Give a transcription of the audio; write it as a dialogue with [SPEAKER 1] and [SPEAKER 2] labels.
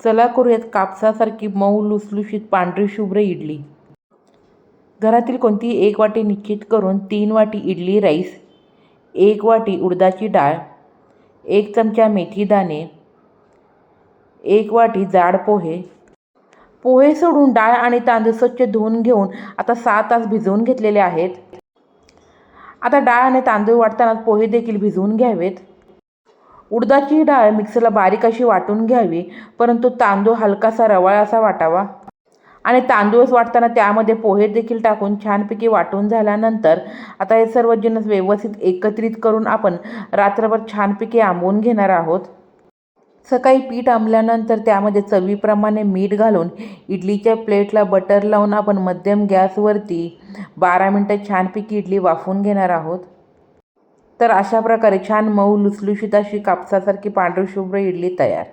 [SPEAKER 1] चला करूयात कापसासारखी मऊ लुसलुशीत पांढरी शुभ्र इडली. घरातील कोणतीही एक वाटी निश्चित करून 3 वाटी इडली राईस, 1 वाटी उडदाची डाळ, 1 चमचा मेथी दाणे, 1 वाटी जाड पोहे. पोहे सोडून डाळ आणि तांदूळ स्वच्छ धुवून घेऊन आता 6 तास भिजवून घेतलेले आहेत. आता डाळ आणि तांदूळ वाटतानाच पोहे देखील भिजवून घ्यावेत. उडदाची डाळ मिक्सरला बारीक अशी वाटून घ्यावी, परंतु तांदूळ हलकासा रवाळ असा वाटावा. आणि तांदूळ वाटताना त्यामध्ये पोहे देखील टाकून छानपैकी वाटून झाल्यानंतर आता हे सर्व जिन्नस व्यवस्थित एकत्रित करून आपण रात्रभर छानपैकी आंबवून घेणार आहोत. सकाळी पीठ आंबल्यानंतर त्यामध्ये चवीप्रमाणे मीठ घालून इडलीच्या प्लेटला बटर लावून आपण मध्यम गॅसवरती 12 मिनटं छानपैकी इडली वाफवून घेणार आहोत. तर अशा प्रकारे छान मऊ लुसलुशीत अशी कापसासारखी पांढरी शुभ्र इडली तयार.